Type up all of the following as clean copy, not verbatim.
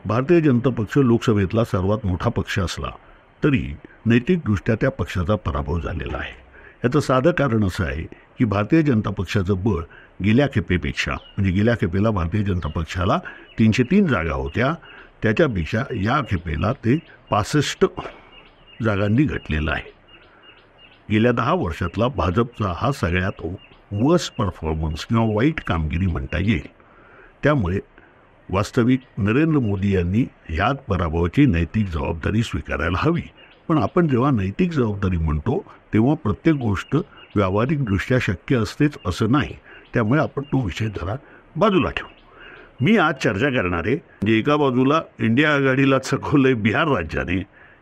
भारतीय जनता पक्ष लोकसभेतला सर्वात मोठा पक्ष असला तरी नैतिकदृष्ट्या त्या पक्षाचा पराभव झालेला आहे. याचं साधं कारण असं आहे की भारतीय जनता पक्षाचं बळ गेल्या खेपेपेक्षा, म्हणजे गेल्या खेपेला भारतीय जनता पक्षाला 303 जागा होत्या, त्याच्यापेक्षा या खेपेला ते 65 जागांनी घटलेलं आहे. गेल्या 10 वर्षातला भाजपचा हा सगळ्यात वर्स्ट परफॉर्मन्स किंवा वाईट कामगिरी म्हणता येईल. त्यामुळे वास्तविक नरेंद्र मोदी यांनी ह्यात पराभवाची नैतिक जबाबदारी स्वीकारायला हवी. पण आपण जेव्हा नैतिक जबाबदारी म्हणतो तेव्हा प्रत्येक गोष्ट व्यावहारिकदृष्ट्या शक्य असतेच असं नाही. त्यामुळे आपण तो विषय जरा बाजूला ठेवू. मी आज चर्चा करणार आहे, म्हणजे एका बाजूला इंडिया आघाडीला चकवलंय बिहार राज्याने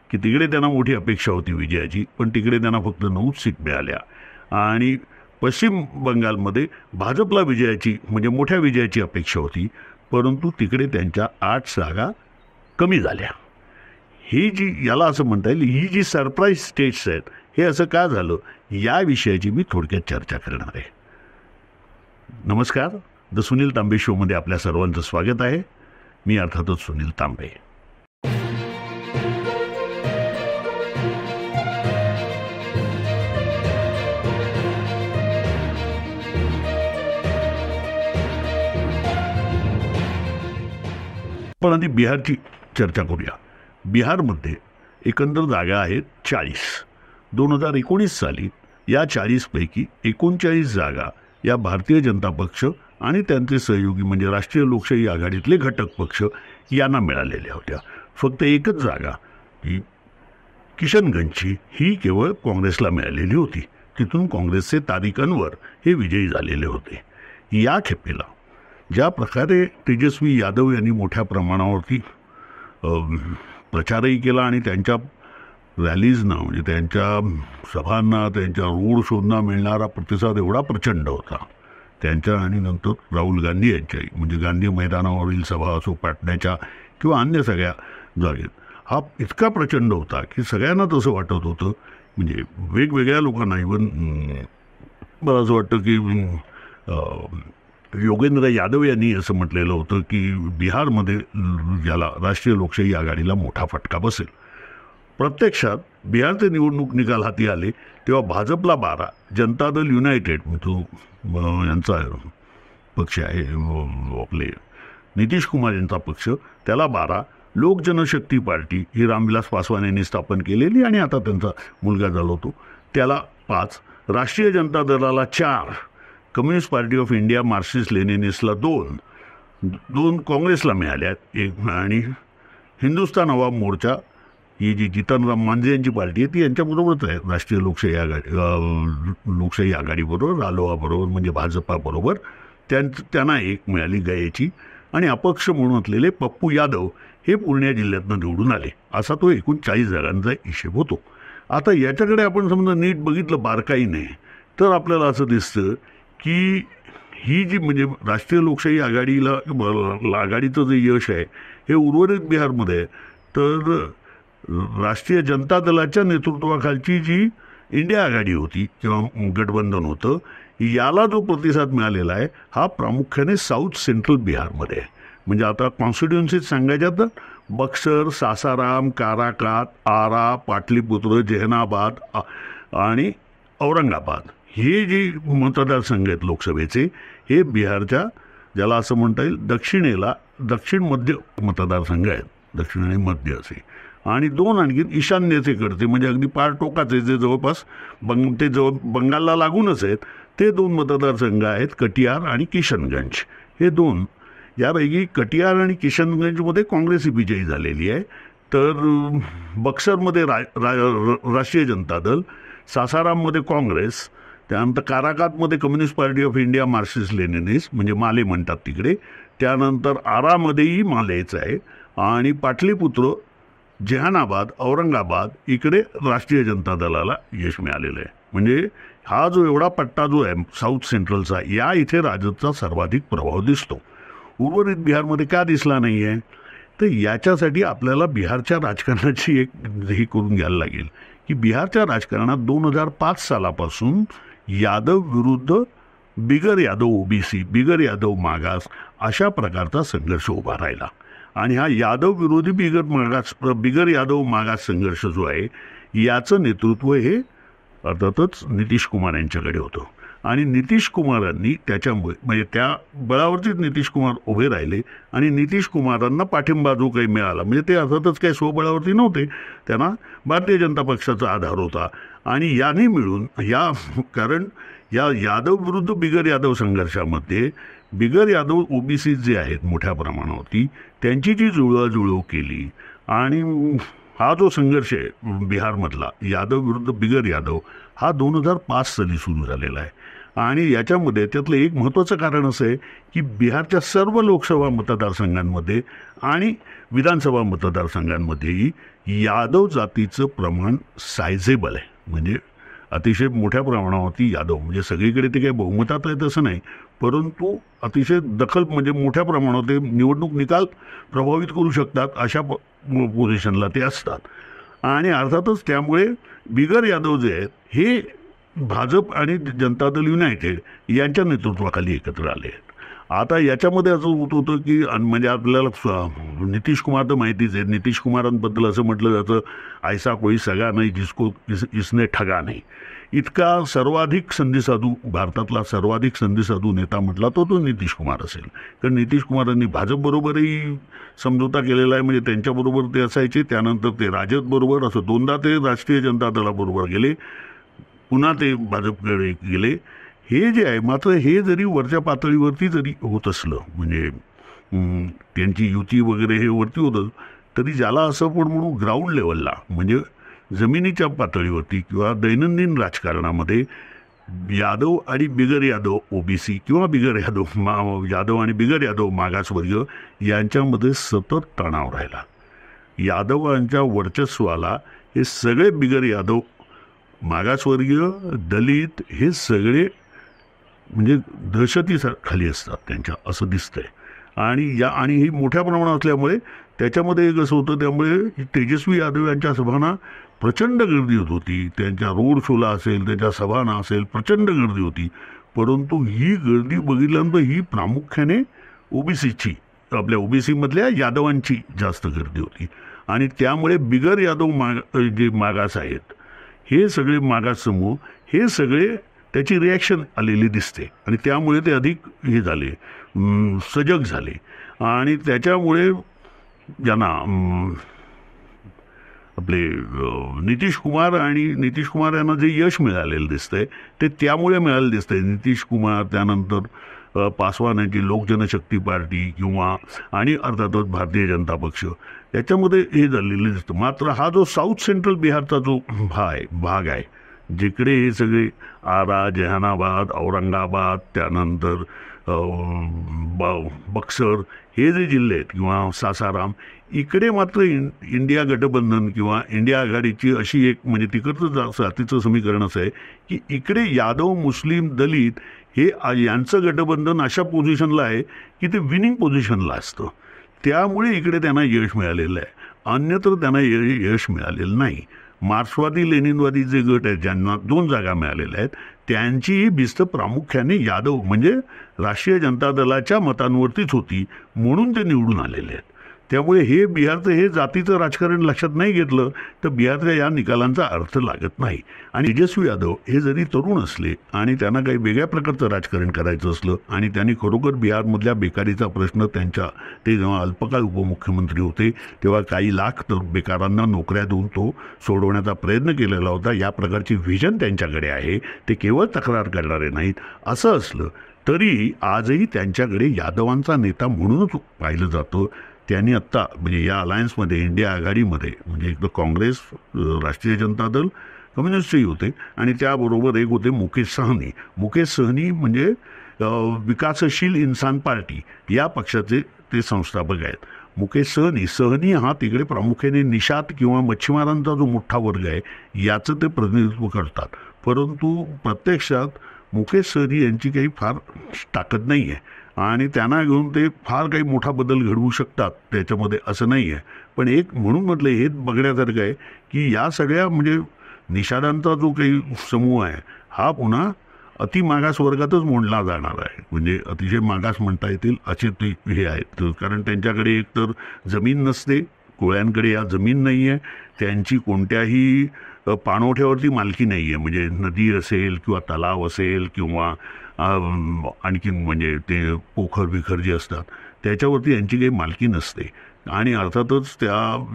की तिकडे त्यांना मोठी अपेक्षा होती विजयाची, पण तिकडे त्यांना फक्त 9 सीट मिळाल्या. आणि पश्चिम बंगालमध्ये भाजपला विजयाची, म्हणजे मोठ्या विजयाची अपेक्षा होती, परंतु तिकडे त्यांच्या 8 जागा कमी झाल्या. ही जी, याला असं म्हणता येईल, ही जी सरप्राईज स्टेट्स आहेत, हे असं का झालं या विषयाची मी थोडक्यात चर्चा करणार आहे. नमस्कार, द सुनील तांबे शोमध्ये आपल्या सर्वांचं स्वागत आहे. मी अर्थातच सुनील तांबे. पण आधी बिहारची चर्चा करूया. बिहारमध्ये एकंदर जागा आहेत 40. 2019 साली या 40पैकी 39 जागा या भारतीय जनता पक्ष आणि त्यांचे सहयोगी म्हणजे राष्ट्रीय लोकशाही आघाडीतले घटक पक्ष यांना मिळालेल्या होत्या. फक्त एकच जागा ही किशनगंजची, ही केवळ काँग्रेसला मिळालेली होती. तिथून काँग्रेसचे तारिक अनवर हे विजयी झालेले होते. या खेपेला ज्या प्रकारे तेजस्वी यादव यांनी मोठ्या प्रमाणावरती प्रचारही केला आणि त्यांच्या रॅलीजना, म्हणजे त्यांच्या सभांना, त्यांच्या रोड शोजना मिळणारा प्रतिसाद एवढा प्रचंड होता त्यांच्या. आणि नंतर राहुल गांधी यांच्याही, म्हणजे गांधी मैदानावरील सभा असो, पाटण्याच्या किंवा अन्य सगळ्या जागेत, हा इतका प्रचंड होता की सगळ्यांना तसं वाटत होतं, म्हणजे वेगवेगळ्या लोकांना, इव्हन मला असं वाटतं की योगेंद्र यादव यांनी असं म्हटलेलं होतं की बिहारमध्ये याला राष्ट्रीय लोकशाही आघाडीला मोठा फटका बसेल. प्रत्यक्षात बिहारचे निवडणूक निकाल हाती आले तेव्हा भाजपला 12, जनता दल युनायटेड, तो यांचा पक्ष आहे, आपले नितीश कुमार यांचा पक्ष, त्याला 12, लोक जनशक्ती पार्टी ही रामविलास पासवान यांनी स्थापन केलेली आणि आता त्यांचा मुलगा झाला होतो, त्याला 5, राष्ट्रीय जनता दलाला 4, communist party of India Marxist लेनिनिस्टला 2 काँग्रेसला मिळाल्या, 1, आणि हिंदुस्थान अवाम मोर्चा ही जी जीतनराम मांझे यांची पार्टी आहे ती यांच्याबरोबरच आहे, राष्ट्रीय लोकशाही आघाडीबरोबर, रालोआबरोबर, म्हणजे भाजपाबरोबर, त्यांना 1 मिळाली गयेची. आणि अपक्ष म्हणून असलेले पप्पू यादव हे पूर्णिया जिल्ह्यातनं निवडून आले. असा तो एकूण 40 जागांचा हिशेब होतो. आता याच्याकडे आपण समजा नीट बघितलं बारकाईने तर आपल्याला असं दिसतं की ही जी, म्हणजे राष्ट्रीय लोकशाही आघाडीचं जे यश आहे हे उर्वरित बिहारमध्ये, तर राष्ट्रीय जनता दलाच्या नेतृत्वाखालची जी इंडिया आघाडी होती किंवा गठबंधन होतं, याला जो प्रतिसाद मिळालेला आहे हा प्रामुख्याने साऊथ सेंट्रल बिहारमध्ये आहे. म्हणजे आता कॉन्स्टिट्युएन्सीज सांगायच्या तर बक्सर, सासाराम, काराकात, आरा, पाटलीपुत्र, जेहनाबाद आणि औरंगाबाद हे जे मतदारसंघ आहेत लोकसभेचे, हे बिहारच्या, ज्याला असं म्हणता येईल दक्षिण मध्य मतदारसंघ आहेत, दक्षिण आणि मध्य असे. आणि 2 आणखी ईशान्येचे कडचे, म्हणजे अगदी पार टोकाचे, जे जवळपास बंगालला लागूनच आहेत, ते 2 मतदारसंघ आहेत, कटिहार आणि किशनगंज. हे 2, यापैकी कटिहार आणि किशनगंजमध्ये काँग्रेस ही विजयी झालेली आहे. तर बक्सरमध्ये राष्ट्रीय जनता दल, सासाराममध्ये काँग्रेस, त्यानंतर काराकातमध्ये communist party of India Marxist Leninist, म्हणजे माले म्हणतात तिकडे, त्यानंतर आरामध्येही मालेच आहे, आणि पाटलीपुत्र, जेहानाबाद, औरंगाबाद इकडे राष्ट्रीय जनता दलाला यश मिळालेलं आहे. म्हणजे हा जो एवढा पट्टा जो आहे साऊथ सेंट्रलचा, या इथे राजदचा सर्वाधिक प्रभाव दिसतो. उर्वरित बिहारमध्ये का दिसला नाही आहे, तर याच्यासाठी आपल्याला बिहारच्या राजकारणाची एक हे करून घ्यायला लागेल की बिहारच्या राजकारणात 2005 सालापासून यादव विरुद्ध बिगर यादव ओबीसी, बिगर यादव मागास अशा प्रकारचा संघर्ष उभा राहिला. आणि हा यादव विरोधी बिगर यादव मागास संघर्ष जो आहे याचं नेतृत्व हे अर्थातच नितीश कुमार यांच्याकडे होतं. आणि नितीश कुमारांनी त्याच्यामुळे म्हणजे त्या बळावरतीच नितीश कुमार उभे राहिले आणि नितीश कुमारांना पाठिंबा जो काही मिळाला म्हणजे ते अर्थातच काही स्वबळावरती नव्हते, त्यांना भारतीय जनता पक्षाचा आधार होता. आणि याने मिळून कारण या यादव विरुद्ध बिगर यादव संघर्षामध्ये बिगर यादव ओबीसी जे आहेत मोठ्या प्रमाणावरती त्यांची जी जुळवाजुळव केली आणि हा जो संघर्ष आहे बिहारमधला यादव विरुद्ध बिगर यादव हा 2005 साली सुरू झालेला आहे. आणि याच्यामध्ये त्यातलं एक महत्त्वाचं कारण असं आहे की बिहारच्या सर्व लोकसभा मतदारसंघांमध्ये आणि विधानसभा मतदारसंघांमध्येही यादव जातीचं प्रमाण सायझेबल आहे. म्हणजे अतिशय मोठ्या प्रमाणावरती यादव म्हणजे सगळीकडे ते काही बहुमतात आहेत असं नाही, परंतु अतिशय दखल म्हणजे मोठ्या प्रमाणावर ते निवडणूक निकाल प्रभावित करू शकतात अशा पोझिशनला ते असतात. आणि अर्थातच त्यामुळे बिगर यादव जे आहेत हे भाजप आणि जनता दल युनायटेड यांच्या नेतृत्वाखाली एकत्र आले आहेत. आता याच्यामध्ये असं होत होतं की म्हणजे आपल्याला नितीश कुमार तर माहितीच आहे, नितीश कुमारांबद्दल असं म्हटलं जातं ऐसा कोई सगा नाही जिसको इसने ठगा नाही. इतका सर्वाधिक संधीसाधू भारतातला सर्वाधिक संधीसाधू नेता म्हटला तो नितीश कुमार असेल. कारण नितीश कुमारांनी भाजपबरोबरही समझोता केलेला आहे, म्हणजे त्यांच्याबरोबर ते असायचे, त्यानंतर ते राजदबरोबर असं 2दा ते राष्ट्रीय जनता दलाबरोबर गेले, पुन्हा ते भाजपकडे गेले. हे जे आहे मात्र हे जरी वरच्या पातळीवरती जरी होत असलं म्हणजे त्यांची युती वगैरे हे वरती होतं तरी ज्याला असं पण म्हणून ग्राउंड लेवलला म्हणजे जमिनीच्या पातळीवरती किंवा दैनंदिन राजकारणामध्ये यादव आणि बिगर यादव ओबीसी किंवा बिगर यादव आणि बिगर यादव मागासवर्गीय यांच्यामध्ये सतत तणाव राहिला. यादवांच्या वर्चस्वाला हे सगळे बिगर यादव मागासवर्गीय दलित हे सगळे म्हणजे दहशतीखाली असतात त्यांच्या असं दिसतंय. आणि ही मोठ्या प्रमाणात असल्यामुळे त्याच्यामध्ये कसं होतं त्यामुळे तेजस्वी यादव यांच्या सभांना प्रचंड गर्दी होत होती. त्यांच्या रोड शोला असेल त्यांच्या सभांना असेल प्रचंड गर्दी होती. परंतु ही गर्दी बघितल्यानंतर ही प्रामुख्याने ओबीसीची आपल्या ओबीसीमधल्या यादवांची जास्त गर्दी होती. आणि त्यामुळे बिगर यादव जे मागास आहेत हे सगळे मागास समूह हे सगळे त्याची रिॲक्शन आलेली दिसते आणि त्यामुळे ते अधिक हे झाले सजग झाले. आणि त्याच्यामुळे ज्यांना आपले नितीश कुमार यांना जे यश मिळालेलं दिसतंय ते त्यामुळे मिळालेलं दिसतंय. नितीश कुमार त्यानंतर पासवान यांची लोकजनशक्ती पार्टी किंवा आणि अर्थातच भारतीय जनता पक्ष याच्यामध्ये हे झालेलं दिसतं. मात्र हा जो साऊथ सेंट्रल बिहारचा जो भाग आहे जिकडे हे सगळे आरा जहानाबाद औरंगाबाद त्यानंतर बक्सर हे जे जिल्हे आहेत किंवा सासाराम इकडे मात्र इंडिया गठबंधन किंवा इंडिया आघाडीची अशी एक म्हणजे तिकडचं जातीचं समीकरण असं आहे की इकडे यादव मुस्लिम दलित हे यांचं गठबंधन अशा पोझिशनला आहे की ते विनिंग पोझिशनला असतं. त्यामुळे इकडे त्यांना यश मिळालेलं आहे, अन्यत्र त्यांना यश मिळालेलं नाही. मार्क्सवादी लेनिनवादी जे गट आहेत ज्यांना 2 जागा जागा आहेत त्यांचीही भिस्त प्रामुख्याने यादव म्हणजे राष्ट्रीय जनता दलाच्या मतांवरतीच होती म्हणून ते निवडून आलेले आहेत. त्यामुळे हे बिहारचं हे जातीचं राजकारण लक्षात नाही घेतलं तर बिहारच्या या निकालांचा अर्थ लागत नाही. आणि तेजस्वी यादव हे जरी तरुण असले आणि त्यांना काही वेगळ्या प्रकारचं राजकारण करायचं असलं आणि त्यांनी खरोखर बिहारमधल्या बेकारीचा प्रश्न ते जेव्हा अल्पकाळ उपमुख्यमंत्री होते तेव्हा काही लाख तर बेकारांना नोकऱ्या देऊन तो सोडवण्याचा प्रयत्न केलेला होता. या प्रकारची व्हिजन त्यांच्याकडे आहे, ते केवळ तक्रार करणारे नाहीत. असं असलं तरी आजही त्यांच्याकडे यादवांचा नेता म्हणूनच पाहिलं जातं. त्यांनी आत्ता म्हणजे या अलायन्समध्ये इंडिया आघाडीमध्ये म्हणजे एक तर काँग्रेस राष्ट्रीय जनता दल कम्युनिस्टही होते आणि त्याबरोबर एक होते मुकेश सहनी म्हणजे विकासशील इन्सान पार्टी या पक्षाचे ते संस्थापक आहेत. मुकेश सहनी हा तिकडे प्रामुख्याने निषाद किंवा मच्छीमारांचा जो मोठा वर्ग आहे याचं ते प्रतिनिधित्व करतात. परंतु प्रत्यक्षात मुकेश सहनी यांची काही फार ताकद नाही आहे आणि त्यांना घेऊन ते फार काही मोठा बदल घडवू शकतात त्याच्यामध्ये असं नाही आहे. पण एक म्हणून म्हटलं हे बघण्यासारखं आहे की या सगळ्या म्हणजे निषादांचा जो काही समूह आहे हा पुन्हा अति मागास वर्गातच मोडला जाणार आहे. म्हणजे अतिशय मागास म्हणता येतील असे ते हे आहेत, कारण त्यांच्याकडे एकतर जमीन नसते, कोळ्यांकडे या जमीन नाही आहे, त्यांची कोणत्याही पाणवठ्यावरती मालकी नाही आहे. म्हणजे नदी असेल किंवा तलाव असेल किंवा आणखीन म्हणजे ते पोखर बिखर जे असतात त्याच्यावरती यांची काही मालकी नसते. आणि अर्थातच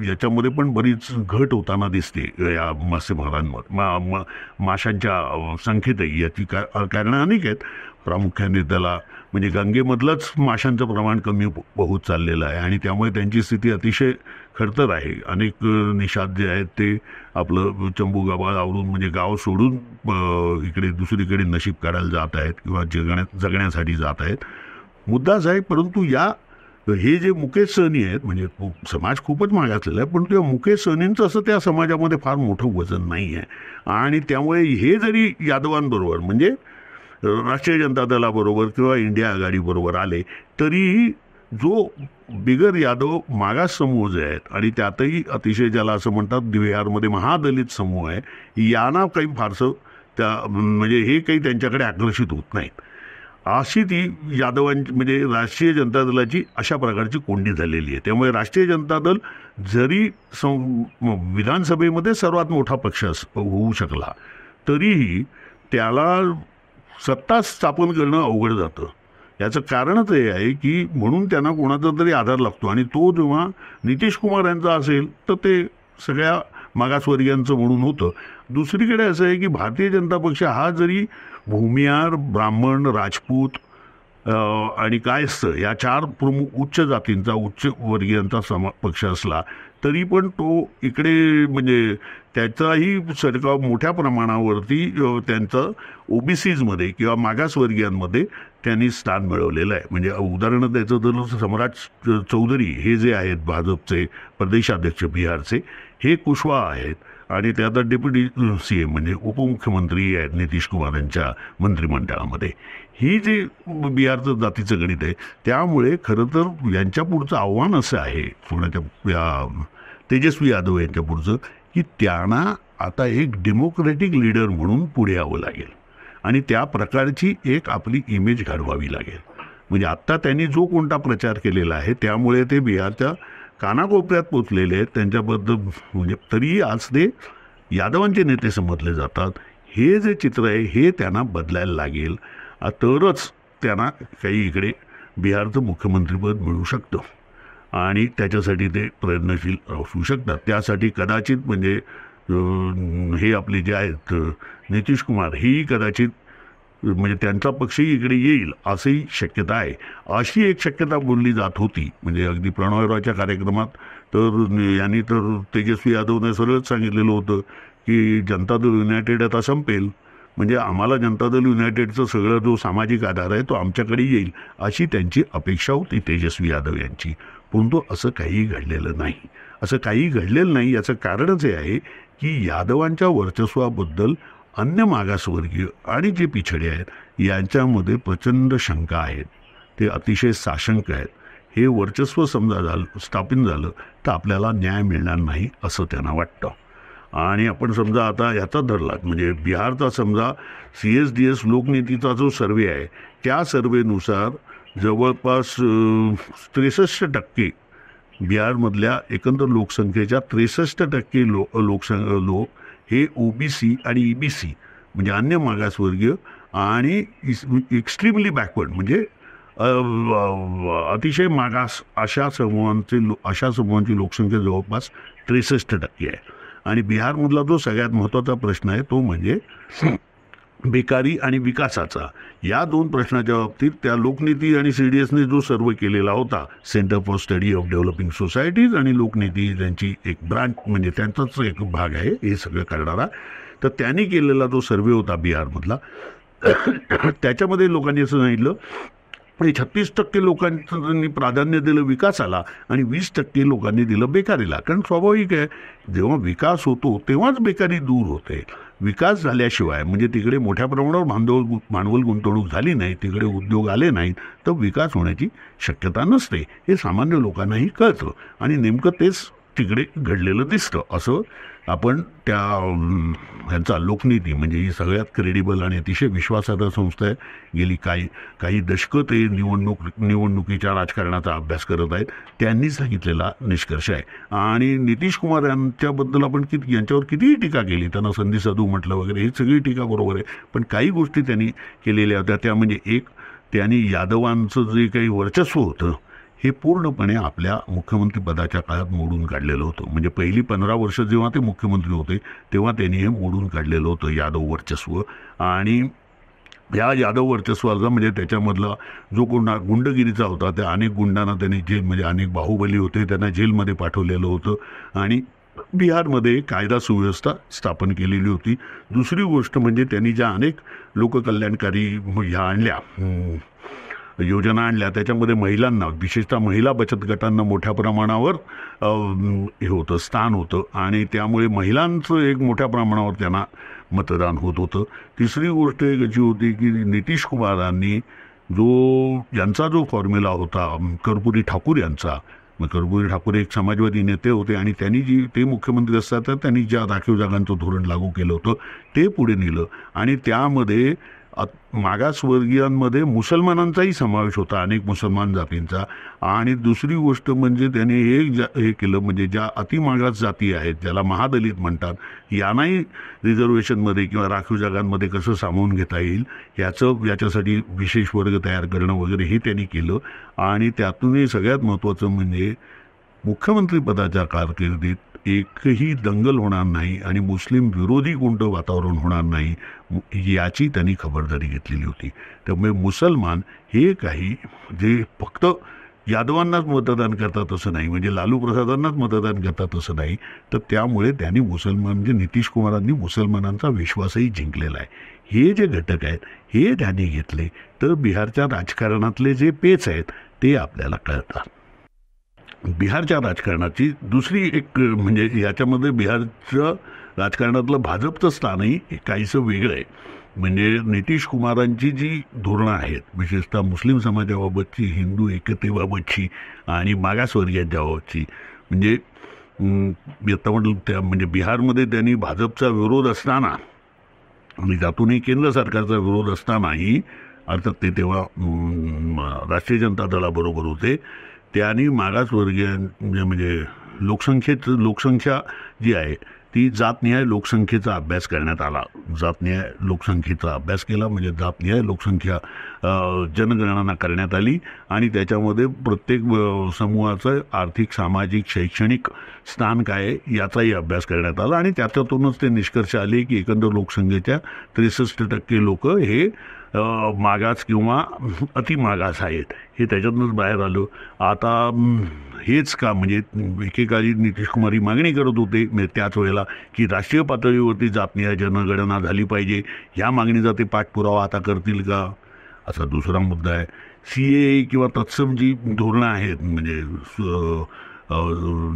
याच्यामध्ये पण बरीच घट होताना दिसते या मत्स्यमारांमध्ये, माशांच्या संख्येतही. याची कारणं अनेक आहेत. प्रामुख्याने त्याला म्हणजे गंगेमधलंच माशांचं प्रमाण कमी होत चाललेलं आहे आणि त्यामुळे त्यांची स्थिती अतिशय खडतर आहे. अनेक निषाद जे आहेत ते आपलं चंबू गावाला आवरून म्हणजे गाव सोडून इकडे दुसरीकडे नशीब काढायला जात आहेत किंवा जगण्यासाठी जात आहेत. मुद्दाच आहे. परंतु हे जे मुकेश सहनी आहेत, म्हणजे समाज खूपच मागासलेला आहे, पण त्या मुकेश सहनींचं असं त्या समाजामध्ये फार मोठं वजन नाही आहे. आणि त्यामुळे हे जरी यादवांबरोबर म्हणजे राष्ट्रीय जनता दलाबरोबर किंवा इंडिया आघाडीबरोबर आले तरीही जो बिगर यादव मागास समूह जे आहेत आणि त्यातही अतिशय ज्याला असं म्हणतात बिहारमध्ये महादलित समूह आहे, यांना काही फारसं म्हणजे हे काही त्यांच्याकडे आकर्षित होत नाहीत. अशी ती यादवांची म्हणजे राष्ट्रीय जनता दलाची अशा प्रकारची कोंडी झालेली आहे. त्यामुळे राष्ट्रीय जनता दल जरी विधानसभेमध्ये सर्वात मोठा पक्ष होऊ शकला तरीही त्याला सत्ता स्थापन करणं अवघड जातं. याचं कारणच हे आहे की म्हणून त्यांना कोणाचा तरी आधार लागतो आणि तो जेव्हा नितीश कुमार यांचा असेल तर ते सगळ्या मागासवर्गीयांचं म्हणून होतं. दुसरीकडे असं आहे की भारतीय जनता पक्ष हा जरी भूमियार, ब्राह्मण, राजपूत आणि कायस्थ या 4 प्रमुख उच्च जातींचा, उच्च वर्गीयांचा पक्ष असला तरी पण तो इकडे म्हणजे त्याचाही सरकार मोठ्या प्रमाणावरती त्यांचं ओबीसीजमध्ये किंवा मागासवर्गीयांमध्ये त्यांनी स्थान मिळवलेलं आहे. म्हणजे उदाहरण द्यायचं तर सम्राट चौधरी हे जे आहेत भाजपचे प्रदेशाध्यक्ष बिहारचे, हे कुशवाहा आहेत आणि ते आता डेप्युटी CM म्हणजे उपमुख्यमंत्री आहेत नितीश कुमार यांच्या मंत्रिमंडळामध्ये. ही जे बिहारचं जातीचं गणित आहे त्यामुळे खरं तर यांच्या पुढचं आव्हान असं आहे कोणाच्या तेजस्वी यादव यांच्या पुढचं की त्यांना आता एक डेमोक्रेटिक लीडर म्हणून पुढे यावं लागेल आणि त्या प्रकारची एक आपली इमेज घडवावी लागेल. म्हणजे आत्ता त्यांनी जो कोणता प्रचार केलेला आहे त्यामुळे ते बिहारच्या कानाकोपऱ्यात पोचलेले आहेत. त्यांच्याबद्दल म्हणजे तरीही आज ते यादवांचे नेते समजले जातात. हे जे चित्र आहे हे त्यांना बदलायला लागेल, तरच त्यांना काही इकडे बिहारचं मुख्यमंत्रीपद मिळू शकतं आणि त्याच्यासाठी ते प्रयत्नशील असू शकतात. त्यासाठी कदाचित म्हणजे हे आपले जे आहेत नितीश कुमार ही कदाचित म्हणजे त्यांचा पक्षही इकडे येईल अशी शक्यता आहे. अशी एक शक्यता बोलली जात होती. म्हणजे अगदी प्रणवरावच्या कार्यक्रमात तर यांनी तर तेजस्वी यादवने सरळच सांगितलेलं होतं की जनता दल युनायटेड आता संपेल, म्हणजे आम्हाला जनता दल युनायटेडचं सगळं जो सामाजिक आधार आहे तो आमच्याकडे येईल अशी त्यांची अपेक्षा होती तेजस्वी यादव यांची. परंतु असं काही घडलेलं नाही. असं काही घडलेलं नाही याचं कारणच हे आहे की यादवांच्या वर्चस्वाबद्दल अन्य मागासवर्गीय आणि जे पिछडे आहेत यांच्यामध्ये प्रचंड शंका आहेत. ते अतिशय साशंक आहेत. हे वर्चस्व समजा स्थापित झालं तर आपल्याला न्याय मिळणार नाही असं त्यांना वाटतं. आणि आपण समजा आता याचा धरला म्हणजे बिहारचा समजा CSDS लोकनीतीचा जो सर्वे आहे त्या सर्वेनुसार जवळपास 63% बिहारमधल्या एकंदर लोकसंख्येच्या 63% लोक हे OBC आणि EBC म्हणजे अन्य मागासवर्गीय आणि एक्स्ट्रीमली बॅकवर्ड म्हणजे अतिशय मागास अशा समूहांची लोकसंख्या जवळपास 63% आहे. आणि बिहारमधला जो सगळ्यात महत्त्वाचा प्रश्न आहे तो म्हणजे बेकारी आणि विकासाचा. या 2 प्रश्नाच्या बाबतीत त्या लोकनीती आणि CDSने जो सर्वे केलेला होता, centre for study of developing societies आणि लोकनीती त्यांची एक ब्रांच म्हणजे त्यांचाच एक भाग आहे हे सगळं करणारा, तर त्यांनी केलेला जो सर्वे होता बिहारमधला त्याच्यामध्ये लोकांनी असं सांगितलं की 36% लोकांनी प्राधान्य दिलं विकासाला आणि 20% लोकांनी दिलं बेकारीला. कारण स्वाभाविक आहे जेव्हा विकास होतो तेव्हाच बेकारी दूर होते. विकास झाल्याशिवाय म्हणजे तिकडे मोठ्या प्रमाणावर भांडवल गुंतवणूक झाली नाही, तिकडे उद्योग आले नाहीत तर विकास होण्याची शक्यता नसते. हे सामान्य लोकांनाही कळतं आणि नेमकं तेच तिकडे घडलेलं दिसतं. असं आपण त्या ह्यांचा लोकनीती म्हणजे ही सगळ्यात क्रेडिबल आणि अतिशय विश्वासार्ह संस्था आहे. गेली काही दशकं ते निवडणुकीच्या राजकारणाचा अभ्यास करत आहेत. त्यांनी सांगितलेला निष्कर्ष आहे. आणि नितीश कुमार यांच्याबद्दल आपण यांच्यावर कितीही टीका केली, त्यांना संधी साधू म्हटलं वगैरे, ही सगळी टीका बरोबर आहे. पण काही गोष्टी त्यांनी केलेल्या होत्या त्या म्हणजे एक, त्यांनी यादवांचं जे काही वर्चस्व होतं हे पूर्णपणे आपल्या मुख्यमंत्रीपदाच्या काळात मोडून काढलेलं होतं. म्हणजे पहिली 15 वर्ष जेव्हा ते मुख्यमंत्री होते तेव्हा त्यांनी हे मोडून काढलेलं होतं यादव वर्चस्व. आणि या यादव वर्चस्वाचा म्हणजे त्याच्यामधला जो गुंडगिरीचा होता त्या अनेक गुंडांना त्यांनी म्हणजे अनेक बाहुबली होते त्यांना जेलमध्ये पाठवलेलं होतं. आणि बिहारमध्ये कायदा सुव्यवस्था स्थापन केलेली होती. दुसरी गोष्ट म्हणजे त्यांनी ज्या अनेक लोककल्याणकारी ह्या आणल्या योजना आणल्या त्याच्यामध्ये महिलांना, विशेषतः महिला बचत गटांना मोठ्या प्रमाणावर हे होतं, स्थान होतं. आणि त्यामुळे महिलांचं एक मोठ्या प्रमाणावर त्यांना मतदान होत होतं. तिसरी गोष्ट एक अशी होती की नितीश कुमारांनी यांचा जो फॉर्म्युला होता कर्पूरी ठाकूर यांचा, कर्पूरी ठाकूर एक समाजवादी नेते होते आणि त्यांनी ते मुख्यमंत्री असतात तर त्यांनी ज्या राखीव जागांचं धोरण लागू केलं होतं ते पुढे नेलं. आणि त्यामध्ये मागासवर्गीयांमध्ये मुसलमानांचाही समावेश होता, अनेक मुसलमान जातींचा. आणि दुसरी गोष्ट म्हणजे त्याने हे केलं म्हणजे ज्या अतिमागास जाती आहेत ज्याला महादलित म्हणतात यांनाही रिझर्वेशनमध्ये किंवा राखीव जागांमध्ये कसं सामावून घेता येईल याच्यासाठी विशेष वर्ग तयार करणं वगैरे हे त्यांनी केलं. आणि त्यातूनही सगळ्यात महत्त्वाचं म्हणजे मुख्यमंत्रीपदाच्या कारकिर्दीत एकही दंगल होणार नाही आणि मुस्लिम विरोधी कोणतं वातावरण होणार नाही याची त्यांनी खबरदारी घेतलेली होती. त्यामुळे मुसलमान हे काही जे फक्त यादवांनाच मतदान करतात असं नाही, म्हणजे लालू प्रसादांनाच मतदान करतात असं नाही, तर त्यामुळे त्यांनी म्हणजे नितीश कुमारांनी मुसलमानांचा विश्वासही जिंकलेला आहे. हे जे घटक आहेत हे त्यांनी घेतले तर बिहारच्या राजकारणातले जे पेच आहेत ते आपल्याला कळतात. बिहारच्या राजकारणाची दुसरी एक म्हणजे याच्यामध्ये बिहारच्या राजकारणातलं भाजपचं स्थानही काहीसं वेगळं आहे. म्हणजे नितीश कुमारांची जी धोरणं आहेत विशेषतः मुस्लिम समाजाबाबतची, हिंदू एकतेबाबतची आणि मागासवर्गीयांच्या बाबतची, म्हणजे आता म्हटलं त्या म्हणजे बिहारमध्ये त्यांनी भाजपचा विरोध असताना आणि त्यातूनही केंद्र सरकारचा विरोध असतानाही, अर्थात ते तेव्हा राष्ट्रीय जनता दलाबरोबर होते, त्यांनी मागासवर्गीय म्हणजे लोकसंख्या जी आहे ती जातनिहाय लोकसंख्येचा अभ्यास करण्यात आला. जातनिहाय लोकसंख्येचा अभ्यास केला म्हणजे जातनिहाय लोकसंख्या जनगणना करण्यात आली आणि त्याच्यामध्ये प्रत्येक समूहाचं आर्थिक, सामाजिक, शैक्षणिक स्थान काय आहे याचाही अभ्यास करण्यात आला. आणि त्याच्यातूनच ते निष्कर्ष आले की एकंदर लोकसंख्येच्या 63% लोक हे मागास किंवा अतिमागास आहेत. हे त्याच्यातूनच बाहेर आलं. आता हेच का म्हणजे एकेकाळी नितीश कुमार ही मागणी करत होते त्याच वेळेला की राष्ट्रीय पातळीवरती जातनिहाय जनगणना झाली पाहिजे. ह्या मागणीचा ते पाठपुरावा आता करतील का असा दुसरा मुद्दा आहे. CAA किंवा तत्सम जी धोरणं आहेत म्हणजे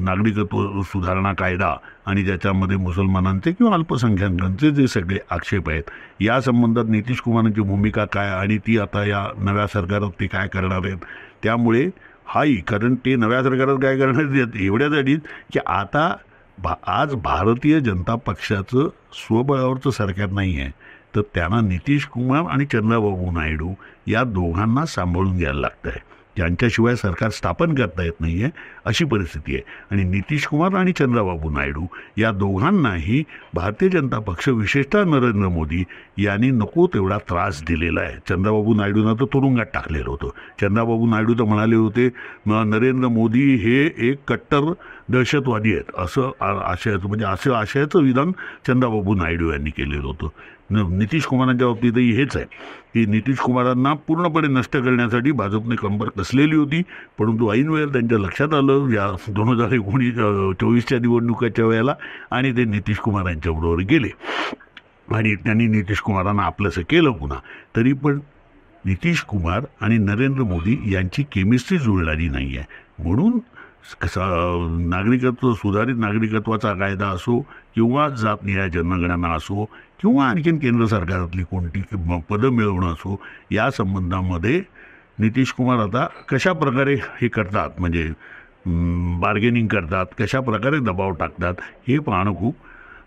नागरिकत्व सुधारणा कायदा आणि ज्याच्यामध्ये मुसलमानांचे किंवा अल्पसंख्याकांचे जे सगळे आक्षेप आहेत या संबंधात नितीश कुमारांची भूमिका काय आणि ती आता या नव्या सरकारात ते काय करणार आहेत. त्यामुळे कारण ते नव्या सरकारात काय करणार आहेत एवढ्यासाठीच की आता आज भारतीय जनता पक्षाचं स्वबळावरचं सरकार नाही आहे, तर त्यांना नितीश कुमार आणि चंद्रबाबू नायडू या दोघांना सांभाळून घ्यायला लागतं आहे. त्यांच्याशिवाय सरकार स्थापन करता येत नाही आहे अशी परिस्थिती आहे. आणि नितीश कुमार आणि चंद्रबाबू नायडू या दोघांनाही भारतीय जनता पक्ष विशेषतः नरेंद्र मोदी यांनी नको तेवढा त्रास दिलेला आहे. चंद्रबाबू नायडूंना तर तुरुंगात टाकलेलं होतं. चंद्रबाबू नायडू तर म्हणाले होते नरेंद्र मोदी हे एक कट्टर दहशतवादी आहेत असं आशयाचं म्हणजे असं आशयाचं विधान चंद्रबाबू नायडू यांनी केलेलं होतं. नितीश कुमारांच्या बाबतीतही हेच आहे की नितीश कुमारांना पूर्णपणे नष्ट करण्यासाठी भाजपने कंबर कसलेली होती, परंतु ऐन वेळेला त्यांच्या लक्षात आलं या 2024च्या निवडणुकीच्या वेळेला आणि ते नितीश कुमारांच्याबरोबर गेले आणि त्यांनी नितीश कुमारांना आपलंसं केलं पुन्हा. तरी पण नितीश कुमार आणि नरेंद्र मोदी यांची केमिस्ट्री जुळणारी नाही आहे. म्हणून सुधारित नागरिकत्वाचा कायदा असो किंवा जातनिहाय जनगणना असो किंवा आणखीन केंद्र सरकारातली कोणती पदं मिळवणं असो या संबंधामध्ये नितीश कुमार आता कशा प्रकारे हे करतात म्हणजे बार्गेनिंग करतात, कशा प्रकारे दबाव टाकतात, हे पाहणं खूप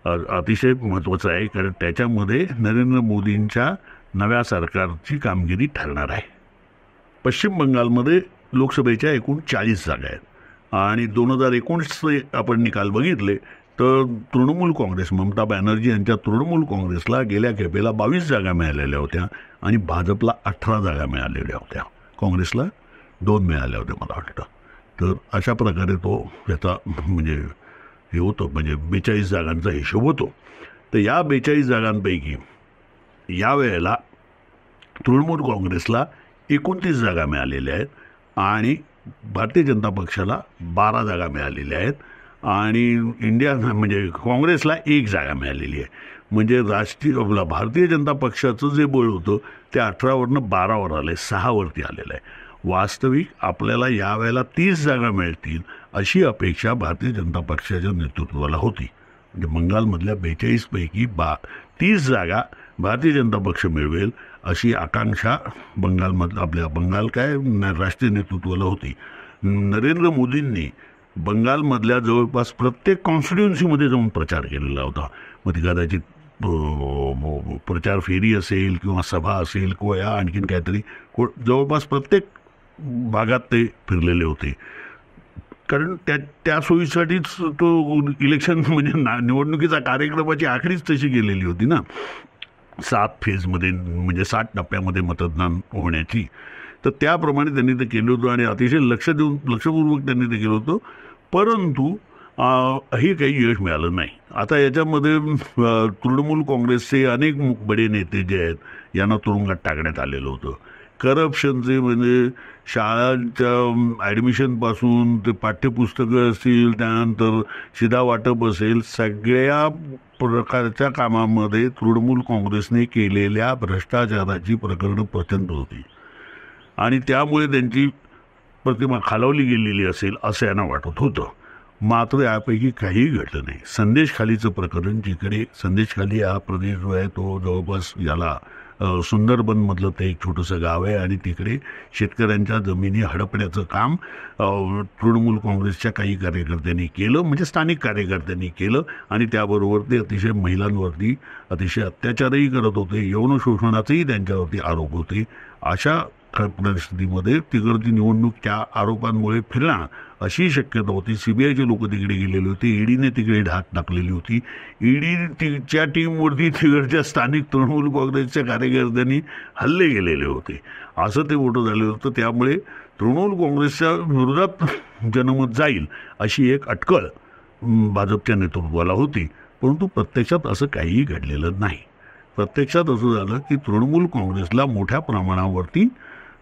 अतिशय महत्त्वाचं आहे. कारण त्याच्यामध्ये नरेंद्र मोदींच्या नव्या सरकारची कामगिरी ठरणार आहे. पश्चिम बंगालमध्ये लोकसभेच्या एकूण 40 जागा आहेत आणि 2019 आपण निकाल बघितले तर तृणमूल काँग्रेस, ममता बॅनर्जी यांच्या तृणमूल काँग्रेसला गेल्या खेपेला 22 जागा मिळालेल्या होत्या आणि भाजपला 18 जागा मिळालेल्या होत्या. काँग्रेसला 2 मिळाल्या होत्या मला वाटतं. तर अशा प्रकारे तो याचा म्हणजे हे होतं, म्हणजे 42 जागांचा हिशोब होतो. तर या 42 जागांपैकी यावेळेला तृणमूल काँग्रेसला 29 जागा मिळालेल्या आहेत आणि भारतीय जनता पक्षाला 12 जागा मिळालेल्या आहेत आणि इंडिया म्हणजे काँग्रेसला 1 जागा मिळालेली आहे. म्हणजे राष्ट्रीय भारतीय जनता पक्षाचं जे बळ होतं ते 18वरनं 12वर आलं आहे, 6वरती आलेलं आहे. वास्तविक आपल्याला यावेळेला 30 जागा मिळतील अशी अपेक्षा भारतीय जनता पक्षाच्या नेतृत्वाला होती. म्हणजे बंगालमधल्या 42 पैकी 30 जागा भारतीय जनता पक्ष मिळवेल अशी आकांक्षा आपल्या बंगाल राष्ट्रीय नेतृत्वाला होती. नरेंद्र मोदींनी बंगालमधल्या जवळपास प्रत्येक कॉन्स्टिट्युन्सीमध्ये जाऊन प्रचार केलेला होता. मग ती कदाचित प्रचार फेरी असेल किंवा सभा असेल किंवा या आणखीन काहीतरी जवळपास प्रत्येक भागात ते फिरलेले होते. कारण त्या सोयीसाठीच तो इलेक्शन म्हणजे निवडणुकीचा कार्यक्रमाची आखणीच तशी गेलेली होती ना, 7 फेजमध्ये म्हणजे 60 टप्प्यामध्ये मतदान होण्याची. तर त्याप्रमाणे त्यांनी ते केलं होतं आणि अतिशय लक्षपूर्वक त्यांनी ते केलं होतं. परंतु हे काही यश मिळालं नाही. आता याच्यामध्ये तृणमूल काँग्रेसचे अनेक बडे नेते जे आहेत यांना तुरुंगात टाकण्यात आलेलं होतं. करप्शनचे म्हणजे शाळांच्या ॲडमिशनपासून ते पाठ्यपुस्तकं असतील, त्यानंतर शिधा वाटप असेल, सगळ्या प्रकारच्या कामामध्ये तृणमूल काँग्रेसने केलेल्या भ्रष्टाचाराची प्रकरणं प्रचंड होती आणि त्यामुळे त्यांची प्रतिमा खालवली गेलेली असेल असं यांना वाटत होतं. मात्र यापैकी काहीही घडलं नाही. संदेशखालीचं प्रकरण, जिकडे संदेशखाली हा प्रदेश जो आहे तो जवळपास याला सुंदरबनमधलं ते एक छोटंसं गाव आहे आणि तिकडे शेतकऱ्यांच्या जमिनी हडपण्याचं काम तृणमूल काँग्रेसच्या काही कार्यकर्त्यांनी केलं, म्हणजे स्थानिक कार्यकर्त्यांनी केलं आणि त्याबरोबर ते अतिशय महिलांवरती अतिशय अत्याचारही करत होते, यौन शोषणाचेही त्यांच्यावरती आरोप होते. अशा परिस्थितीमध्ये तिकडची निवडणूक त्या आरोपांमुळे फिरणार अशी शक्यता होती. सीबीआयचे लोक तिकडे गेलेले होते, ईडीने तिकडे ढाक टाकलेली होती. ईडीच्या टीमवरती तिकडच्या स्थानिक तृणमूल काँग्रेसच्या कार्यकर्त्यांनी हल्ले गेलेले होते. असं ते मोठं झालेलं होतं. त्यामुळे तृणमूल काँग्रेसच्या विरोधात जनमत जाईल अशी एक अटकळ भाजपच्या नेतृत्वाला होती. परंतु प्रत्यक्षात असं काहीही घडलेलं नाही. प्रत्यक्षात असं झालं की तृणमूल काँग्रेसला मोठ्या प्रमाणावरती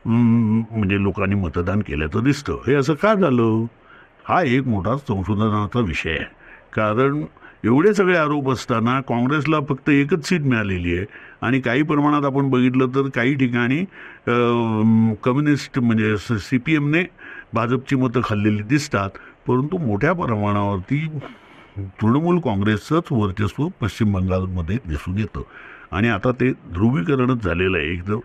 म्हणजे लोकांनी मतदान केल्याचं दिसतं. हे असं का झालं? हा एक मोठा संशोधनाचा विषय आहे. कारण एवढे सगळे आरोप असताना काँग्रेसला फक्त 1च सीट मिळालेली आहे आणि काही प्रमाणात आपण बघितलं तर काही ठिकाणी कम्युनिस्ट म्हणजे CPMने भाजपची मतं खाल्लेली दिसतात. परंतु मोठ्या प्रमाणावरती तृणमूल काँग्रेसचंच वर्चस्व पश्चिम बंगालमध्ये दिसून येतं आणि आता ते ध्रुवीकरणच झालेलं आहे. एकदम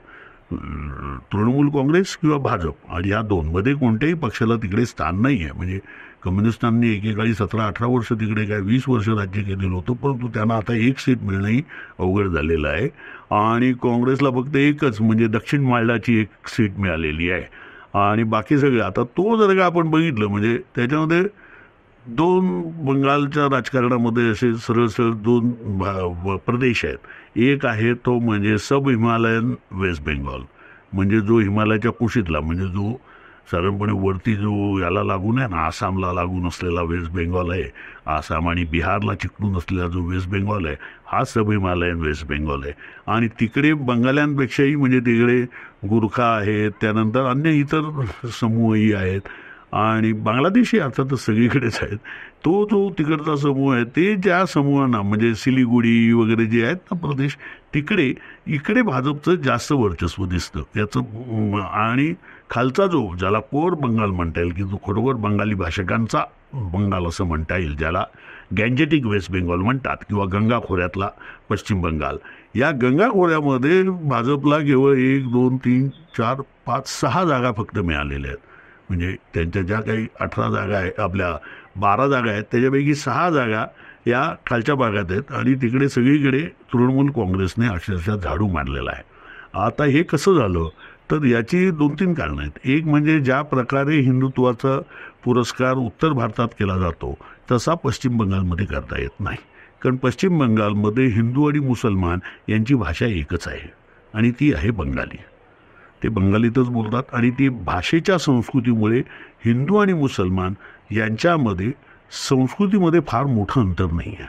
तृणमूल काँग्रेस किंवा भाजप आणि या दोनमध्ये कोणत्याही पक्षाला तिकडे स्थान नाही आहे. म्हणजे कम्युनिस्टांनी एकेकाळी 17-18 वर्ष तिकडे 20 वर्ष राज्य केलेलं होतं, परंतु त्यांना आता 1 सीट मिळणंही अवघड झालेलं आहे आणि काँग्रेसला फक्त 1च म्हणजे दक्षिण मालडाची 1 सीट मिळालेली आहे आणि बाकी सगळे. आता तो जर का आपण बघितलं म्हणजे त्याच्यामध्ये 2 बंगालच्या राजकारणामध्ये असे सरळ 2 प्रदेश आहेत. एक आहे तो म्हणजे सब हिमालयन वेस्ट बेंगॉल, म्हणजे जो हिमालयाच्या कुशीतला म्हणजे जो साधारणपणे वरती जो याला लागून आहे ना, आसामला लागून असलेला वेस्ट बेंगॉल आहे. आसाम आणि बिहारला चिकटून असलेला जो वेस्ट बेंगॉल आहे हा सब हिमालयन वेस्ट बेंगॉल आहे. आणि तिकडे बंगाल्यांपेक्षाही म्हणजे तिकडे गुरखा आहेत, त्यानंतर अन्य इतर समूहही आहेत आणि बांगलादेशी अर्थातच सगळीकडेच आहेत. तो जो तिकडचा समूह आहे ते ज्या समूहांना म्हणजे सिलिगुडी वगैरे जे आहेत ना प्रदेश, इकडे भाजपचं जास्त वर्चस्व दिसतं याचं. आणि खालचा जो ज्याला कोर बंगाल म्हणता येईल की जो खरोखर बंगाली भाषकांचा बंगाल असं म्हणता येईल, ज्याला गँजेटिक वेस्ट बेंगॉल म्हणतात किंवा गंगा खोऱ्यातला पश्चिम बंगाल, या गंगा खोऱ्यामध्ये भाजपला केवळ 1, 2, 3, 4, 5, 6 जागा फक्त मिळालेल्या आहेत. म्हणजे त्यांच्या ज्या काही 18 जागा आहे, आपल्या 12 जागा आहेत, त्याच्यापैकी 6 जागा या खालच्या भागात आहेत आणि तिकडे सगळीकडे तृणमूल काँग्रेसने अक्षरशः झाडू मारलेला आहे. आता हे कसं झालं तर याची 2-3 कारणं आहेत. एक म्हणजे ज्या प्रकारे हिंदुत्वाचा पुरस्कार उत्तर भारतात केला जातो तसा पश्चिम बंगालमध्ये करता येत नाही. कारण पश्चिम बंगालमध्ये हिंदू आणि मुसलमान यांची भाषा एकच आहे आणि ती आहे बंगाली. ते बंगालीतच बोलतात आणि ती भाषेच्या संस्कृतीमुळे हिंदू आणि मुसलमान यांच्यामध्ये संस्कृतीमध्ये फार मोठं अंतर नाही आहे.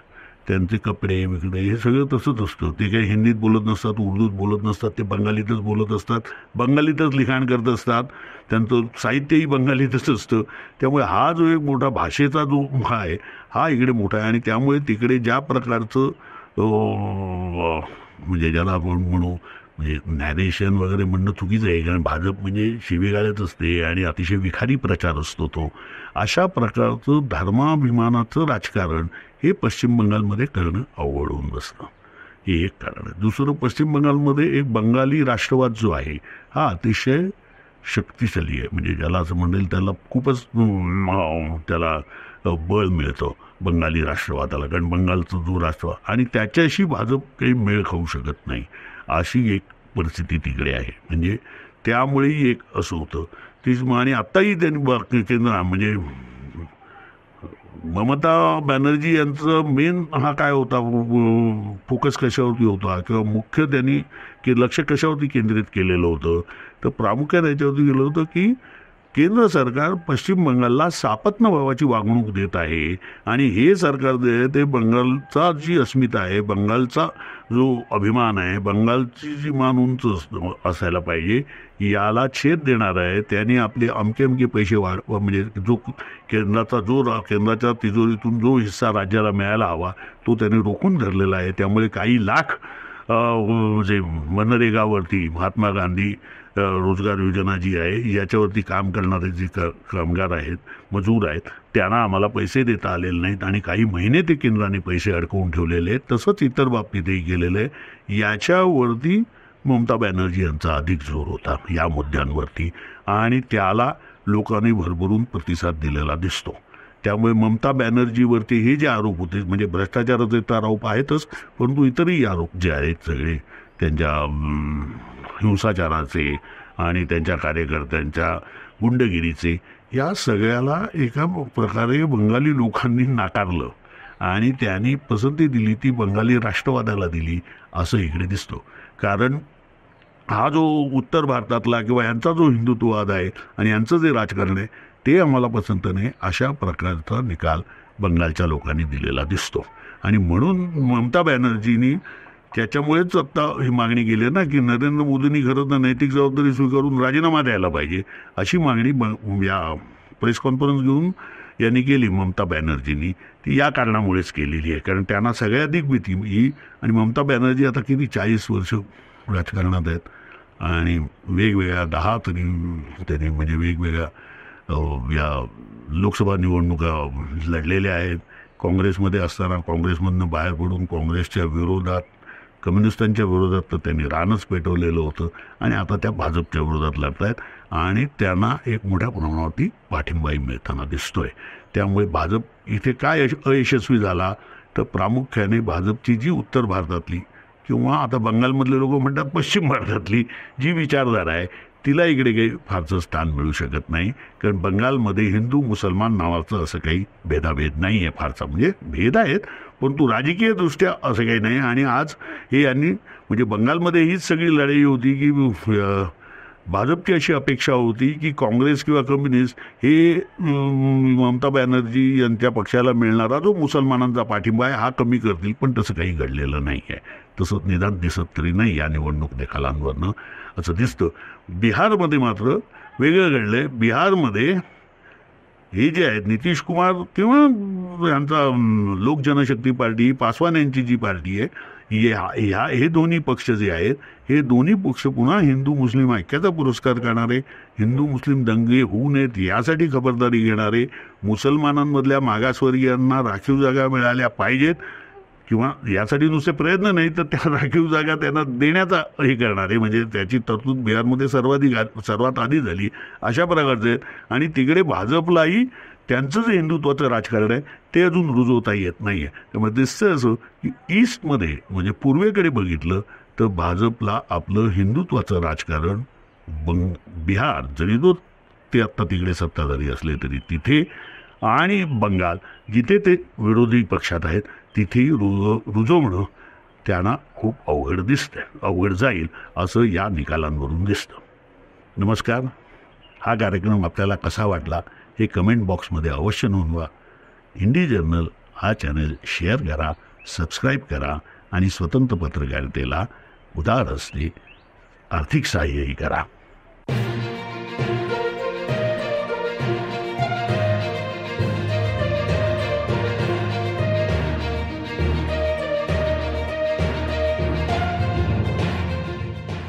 त्यांचे कपडे वगैरे हे सगळं तसंच असतं. ते काही हिंदीत बोलत नसतात, उर्दूत बोलत नसतात, ते बंगालीतच बोलत असतात, बंगालीतच लिखाण करत असतात, त्यांचं साहित्यही बंगालीतच असतं. त्यामुळे हा जो एक मोठा भाषेचा जो आहे हा इकडे मोठा आहे आणि त्यामुळे तिकडे ज्या प्रकारचं म्हणजे ज्याला आपण म्हणू म्हणजे नॅरेशन वगैरे म्हणणं चुकीचं आहे, कारण भाजप म्हणजे शिवीगाळ्याच असते आणि अतिशय विखारी प्रचार असतो तो. अशा प्रकारचं धर्माभिमानाचं राजकारण हे पश्चिम बंगालमध्ये करणं अवघड होऊन बसतं. हे एक कारण आहे. दुसरं, पश्चिम बंगालमध्ये एक बंगाली राष्ट्रवाद जो आहे हा अतिशय शक्तिशाली आहे. म्हणजे ज्याला असं म्हणेल त्याला खूपच त्याला बळ मिळतं बंगाली राष्ट्रवादाला, कारण बंगालचं जो राष्ट्रवाद आणि त्याच्याशी भाजप काही मेळ खाऊ शकत नाही अशी एक परिस्थिती तिकडे आहे. म्हणजे त्यामुळेही एक असं होतं तीच. आणि आत्ताही त्यांनी केंद्र म्हणजे ममता बॅनर्जी यांचं मेन हा काय होता फोकस कशावरती होता किंवा मुख्य त्यांनी लक्ष कशावरती केंद्रित केलेलं होतं तर प्रामुख्याने याच्यावरती गेलं होतं की केंद्र सरकार पश्चिम बंगालला सापत्नभावाची वागणूक देत आहे आणि हे सरकार जे आहे ते बंगालचा जी अस्मिता आहे, बंगालचा जो अभिमान आहे, बंगालची जी मान उंच असायला पाहिजे याला छेद देणार आहे. त्याने आपले अमके अमके पैसे म्हणजे जो केंद्राच्या तिजोरीतून जो हिस्सा राज्याला मिळायला हवा तो त्याने रोखून धरलेला आहे. त्यामुळे काही लाख म्हणजे मनरेगावरती महात्मा गांधी रोजगार योजना जी आहे याच्यावरती काम करणारे जे कामगार आहेत, मजूर आहेत, त्यांना आम्हाला पैसे देता आलेले नाहीत आणि काही महिने ते केंद्राने पैसे अडकवून ठेवलेले आहेत. तसंच इतर बाबतीतही केलेलं आहे. याच्यावरती ममता बॅनर्जी यांचा अधिक जोर होता या मुद्द्यांवरती आणि त्याला लोकांनी भरभरून प्रतिसाद दिलेला दिसतो. त्यामुळे ममता बॅनर्जीवरती हे जे आरोप होते म्हणजे भ्रष्टाचाराचे तर आरोप आहेतच, परंतु इतरही आरोप जे आहेत सगळे त्यांच्या हिंसाचाराचे आणि त्यांच्या कार्यकर्त्यांच्या गुंडगिरीचे या सगळ्याला एका प्रकारे बंगाली लोकांनी नाकारलं आणि त्यांनी पसंती दिली ती बंगाली राष्ट्रवादाला दिली असं इकडे दिसतं. कारण हा जो उत्तर भारतातला किंवा यांचा जो हिंदुत्ववाद आहे आणि यांचं जे राजकारण आहे ते आम्हाला पसंत नाही अशा प्रकारचा निकाल बंगालच्या लोकांनी दिलेला दिसतो. आणि म्हणून ममता बॅनर्जींनी त्याच्यामुळेच आत्ता ही मागणी केली ना की नरेंद्र मोदींनी खरं तर नैतिक जबाबदारी स्वीकारून राजीनामा द्यायला पाहिजे अशी मागणी या प्रेस कॉन्फरन्स घेऊन यांनी केली ममता बॅनर्जींनी. ती या कारणामुळेच केलेली आहे कारण त्यांना सगळ्याधिक भीती ही. आणि ममता बॅनर्जी आता किती 40 वर्ष राजकारणात आहेत आणि वेगवेगळ्या 10 तरी त्यांनी म्हणजे वेगवेगळ्या या लोकसभा निवडणुका लढलेल्या आहेत. काँग्रेसमध्ये असताना काँग्रेसमधनं बाहेर पडून काँग्रेसच्या विरोधात कम्युनिस्टांच्या विरोधात तर त्यांनी रानच पेटवलेलं होतं आणि आता त्या भाजपच्या विरोधात लढत आहेत आणि त्यांना एक मोठ्या प्रमाणावरती पाठिंबाही मिळताना दिसतोय. त्यामुळे भाजप इथे काय अयशस्वी झाला तर प्रामुख्याने भाजपची जी उत्तर भारतातली किंवा आता बंगालमधले लोक म्हणतात पश्चिम भारतातली जी विचारधारा आहे तिला इकडे काही फारसं स्थान मिळू शकत नाही. कारण बंगालमध्ये हिंदू मुसलमान नावाचं असं काही भेदाभेद नाही आहे फारसा. म्हणजे भेद आहेत परंतु राजकीयदृष्ट्या असं काही नाही. आणि आज हे यांनी म्हणजे बंगालमध्ये हीच सगळी लढाई होती की भाजपची अशी अपेक्षा होती की काँग्रेस किंवा कम्युनिस्ट हे ममता बॅनर्जी यांच्या पक्षाला मिळणारा जो मुसलमानांचा पाठिंबा आहे हा कमी करतील, पण तसं काही घडलेलं नाही आहे. तसंच निदान दिसत तरी नाही या निवडणूक निकालांवरनं असं दिसतं. बिहारमध्ये मात्र वेगळं घडलं आहे. बिहारमध्ये हे जे आहेत नितीश कुमार किंवा यांचा लोक जनशक्ती पार्टी पासवान यांची जी पार्टी आहे हे दोन्ही पक्ष जे आहेत हे दोन्ही पक्ष पुन्हा हिंदू मुस्लिम ऐक्याचा पुरस्कार करणारे, हिंदू मुस्लिम दंगे होऊ नयेत यासाठी खबरदारी घेणारे, मुसलमानांमधल्या मागासवर्गीयांना राखीव जागा मिळाल्या पाहिजेत किंवा यासाठी नुसते प्रयत्न नाही तर त्या राखीव जागा त्यांना देण्याचा हे करणारे, म्हणजे त्याची तरतूद बिहारमध्ये सर्वात आधी झाली अशा प्रकारचे आहेत. आणि तिकडे भाजपलाही त्यांचं जे हिंदुत्वाचं राजकारण आहे ते अजून रुजवता येत नाही आहे. त्यामुळे दिसतं असं की ईस्टमध्ये म्हणजे पूर्वेकडे बघितलं तर भाजपला आपलं हिंदुत्वाचं राजकारण बिहार जरी ते आत्ता तिकडे सत्ताधारी असले तरी तिथे आणि बंगाल जिथे ते विरोधी पक्षात आहेत तिथेही रुजवणं त्यांना खूप अवघड दिसतं, अवघड जाईल असं या निकालांवरून दिसतं. नमस्कार. हा कार्यक्रम आपल्याला कसा वाटला हे कमेंट बॉक्समध्ये अवश्य नोंदवा. हिंदी जर्नल हा चॅनल शेअर करा, सबस्क्राईब करा आणि स्वतंत्र पत्रकारितेला उदार हस्ते आर्थिक सहाय्यही करा.